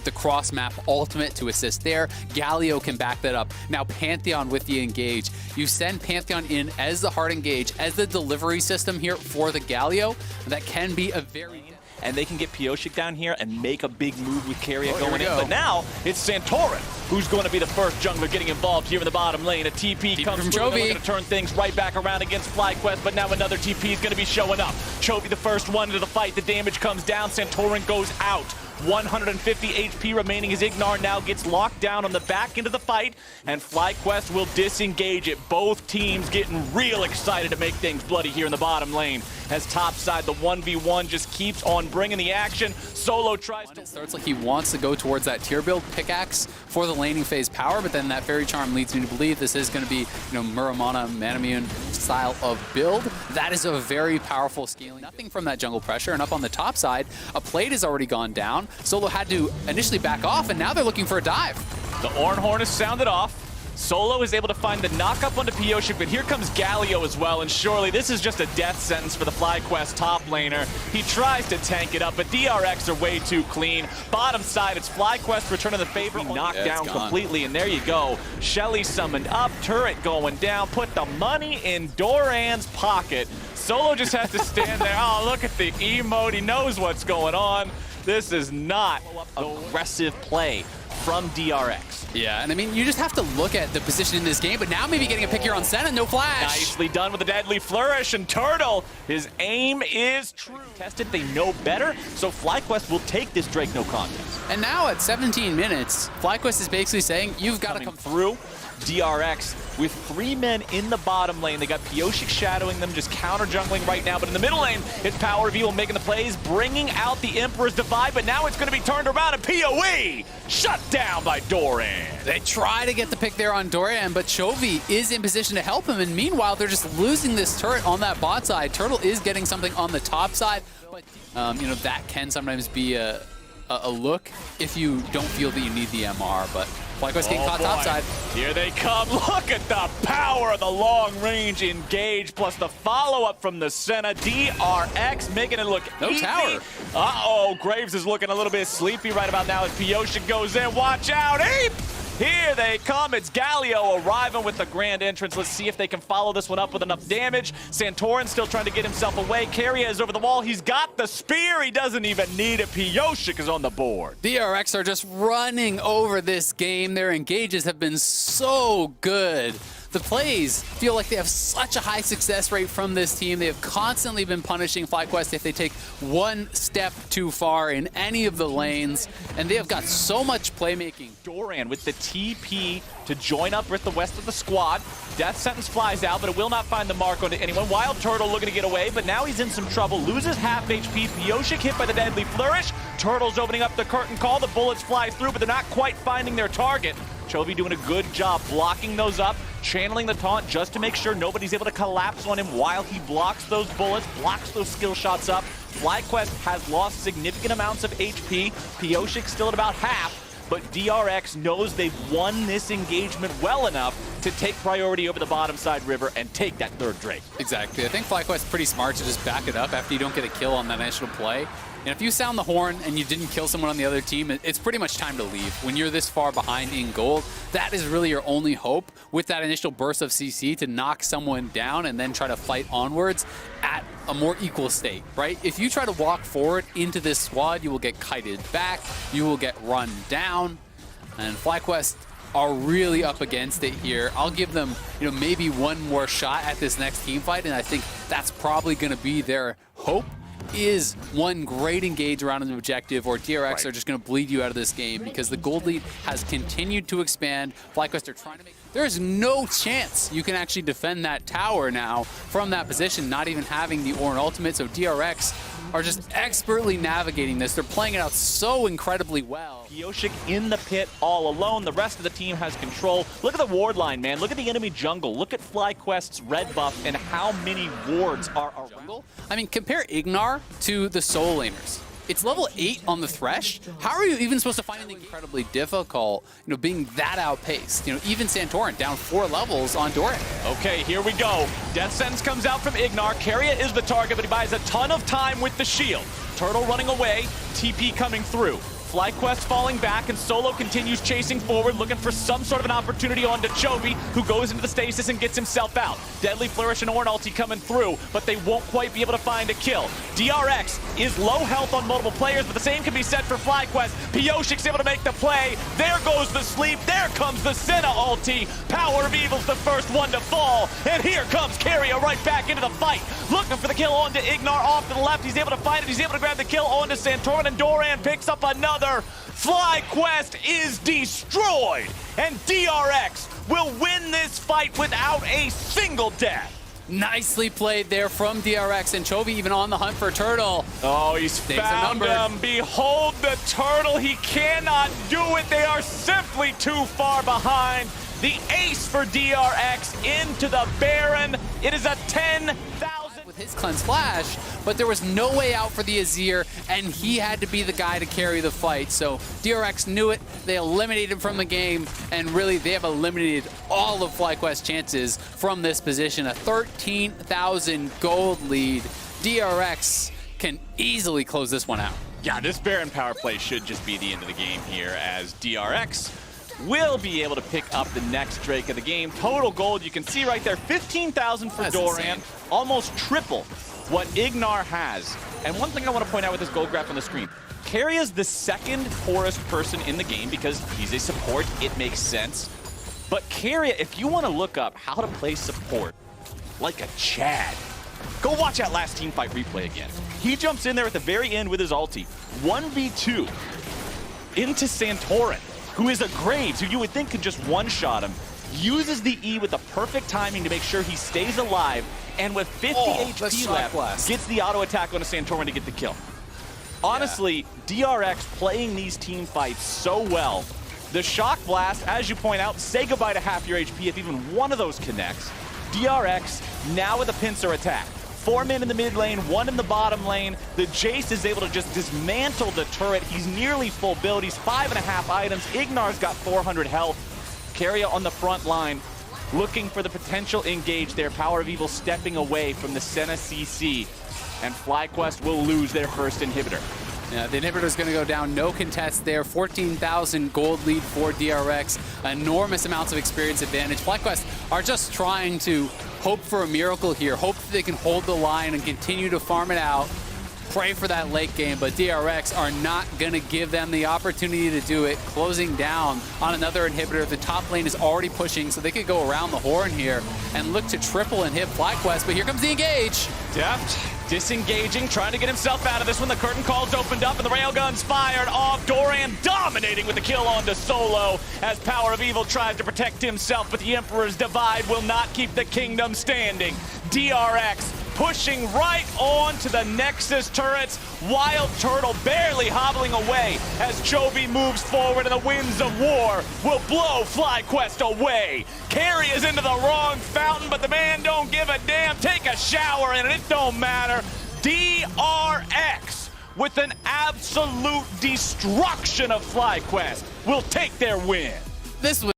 the cross-map ultimate to assist there. Galio can back that up. Now Pantheon with the engage. You send Pantheon in as the hard engage, as the delivery system here for the Galio. That can be a very... And they can get Pyosik down here and make a big move with Carrier going in. Go. But now it's Santorin who's going to be the first jungler getting involved here in the bottom lane. A TP comes from through. Chovy. They're looking to turn things right back around against FlyQuest, but now another TP is going to be showing up. Chovy the first one into the fight. The damage comes down. Santorin goes out. 150 HP remaining as Ignar now gets locked down on the back end of the fight, and FlyQuest will disengage it. Both teams getting real excited to make things bloody here in the bottom lane. As topside, the 1v1 just keeps on bringing the action. Solo tries to... It starts like he wants to go towards that tier build pickaxe for the laning phase power, but then that Fairy Charm leads me to believe this is going to be, Muramana, Manamune style of build. That is a very powerful scaling. Nothing from that jungle pressure, and up on the top side, a plate has already gone down. Solo had to initially back off, and now they're looking for a dive. The Orn Horn is sounded off. Solo is able to find the knock-up onto Pyosik, but here comes Galio as well, and surely this is just a death sentence for the FlyQuest top laner. He tries to tank it up, but DRX are way too clean. Bottom side, it's FlyQuest returning the favor. Knocked down completely, and there you go. Shelly summoned up, turret going down, put the money in Doran's pocket. Solo just has to stand there. Oh, look at the emote. He knows what's going on. This is not aggressive play from DRX. Yeah, and I mean, you just have to look at the position in this game, but now maybe getting a pick here on Senna, no flash. Nicely done with the deadly flourish, and Turtle, his aim is true. Tested, they know better, so FlyQuest will take this Drake no contest. And now at 17 minutes, FlyQuest is basically saying, you've got to come through. DRX with 3 men in the bottom lane. They got Pyosik shadowing them, just counter jungling right now. But in the middle lane, it's Power Reveal making the plays, bringing out the Emperor's Divide. But now it's going to be turned around, and PoE shut down by Doran. They try to get the pick there on Doran, but Chovy is in position to help him. And meanwhile, they're just losing this turret on that bot side. Turtle is getting something on the top side. But, that can sometimes be a look if you don't feel that you need the MR. But FlyQuest getting caught topside. Here they come. Look at the power of the long-range engage, plus the follow-up from the Senna. DRX making it look easy. Tower. Uh-oh, Graves is looking a little bit sleepy right about now as Pyosik goes in. Watch out, Ape! Here they come. It's Galio arriving with the grand entrance. Let's see if they can follow this one up with enough damage. Santorin still trying to get himself away. Carrier is over the wall. He's got the spear. He doesn't even need it. Pyosik is on the board. DRX are just running over this game. Their engages have been so good. The plays feel like they have such a high success rate from this team. They have constantly been punishing FlyQuest if they take one step too far in any of the lanes, and they have got so much playmaking. Doran with the TP to join up with the rest of the squad. Death Sentence flies out, but it will not find the mark onto anyone. Wild Turtle looking to get away, but now he's in some trouble. Loses half HP. Pyosik hit by the deadly flourish. Turtle's opening up the curtain call. The bullets fly through, but they're not quite finding their target. Chovy doing a good job blocking those up, channeling the taunt just to make sure nobody's able to collapse on him while he blocks those bullets, blocks those skill shots up. FlyQuest has lost significant amounts of HP. Pyosik still at about half, but DRX knows they've won this engagement well enough to take priority over the bottom side river and take that third Drake. Exactly. I think FlyQuest's pretty smart to just back it up after you don't get a kill on that initial play. And if you sound the horn and you didn't kill someone on the other team, it's pretty much time to leave. When you're this far behind in gold, that is really your only hope with that initial burst of CC to knock someone down and then try to fight onwards at a more equal state, right? If you try to walk forward into this squad, you will get kited back, you will get run down, and FlyQuest are really up against it here. I'll give them, maybe one more shot at this next team fight, and I think that's probably going to be their hope. Is one great engage around an objective, or DRX are just going to bleed you out of this game because the gold lead has continued to expand. FlyQuest are trying to make... There's no chance you can actually defend that tower now from that position, not even having the Ornn ultimate. So DRX are just expertly navigating this. They're playing it out so incredibly well. Pyosik in the pit all alone. The rest of the team has control. Look at the ward line, man. Look at the enemy jungle. Look at FlyQuest's red buff and how many wards are around. I mean, compare Ignar to the solo laners. It's level 8 on the Thresh. How are you even supposed to find anything incredibly difficult, being that outpaced? Even Santorin down 4 levels on Doran. Okay, here we go. Death Sentence comes out from Ignar. Carrier is the target, but he buys a ton of time with the shield. Turtle running away, TP coming through. FlyQuest falling back, and Solo continues chasing forward, looking for some sort of an opportunity on Chovy, who goes into the stasis and gets himself out. Deadly Flourish and Ornn ulti coming through, but they won't quite be able to find a kill. DRX is low health on multiple players, but the same can be said for FlyQuest. Pioshik's able to make the play. There goes the sleep. There comes the Senna ulti. Power of Evil's the first one to fall, and here comes Keria right back into the fight, looking for the kill onto Ignar off to the left. He's able to find it. He's able to grab the kill onto Santorin, and Doran picks up another. FlyQuest is destroyed, and DRX will win this fight without a single death. Nicely played there from DRX, and Chovy even on the hunt for Turtle. Oh, he's found him. Behold the Turtle. He cannot do it. They are simply too far behind. The ace for DRX into the Baron. It is a 10,000. With his Cleanse Flash, but there was no way out for the Azir, and he had to be the guy to carry the fight. So DRX knew it. They eliminated him from the game, and really they have eliminated all of FlyQuest's chances from this position. A 13,000 gold lead. DRX can easily close this one out. Yeah, this Baron power play should just be the end of the game here, as DRX will be able to pick up the next Drake of the game. Total gold, you can see right there, 15,000 for Doran, insane. Almost triple what Ignar has. And one thing I want to point out with this gold graph on the screen, Keria's the second poorest person in the game because he's a support. It makes sense. But Keria, if you want to look up how to play support like a Chad, go watch that last team fight replay again. He jumps in there at the very end with his ulti, 1v2 into Santorin, who is a Graves, who you would think could just one-shot him, uses the E with the perfect timing to make sure he stays alive, and with 50 HP left, gets the auto attack on a Santorin to get the kill. Honestly, DRX playing these team fights so well. The Shock Blast, as you point out, say goodbye to half your HP if even one of those connects. DRX now with a pincer attack. 4 men in the mid lane, 1 in the bottom lane. The Jace is able to just dismantle the turret. He's nearly full build. He's 5.5 items. Ignar's got 400 health. Keria on the front line, looking for the potential engage there. Power of Evil stepping away from the Senna CC. And FlyQuest will lose their first inhibitor. Yeah, the inhibitor's going to go down. No contest there. 14,000 gold lead for DRX. Enormous amounts of experience advantage. FlyQuest are just trying to hope for a miracle here. Hope that they can hold the line and continue to farm it out. Pray for that late game, but DRX are not going to give them the opportunity to do it. Closing down on another inhibitor. The top lane is already pushing, so they could go around the horn here and look to triple and hit FlyQuest, but here comes the engage. Deft disengaging, trying to get himself out of this one. The curtain call's opened up and the railgun's fired off. Doran dominating with the kill onto Solo as Power of Evil tries to protect himself, but the Emperor's Divide will not keep the kingdom standing. DRX pushing right on to the Nexus turrets. Wild Turtle barely hobbling away as Chovy moves forward, and the winds of war will blow FlyQuest away. Keria is into the wrong fountain, but the man don't give a damn. Take a shower in it, it don't matter. DRX with an absolute destruction of FlyQuest will take their win. This was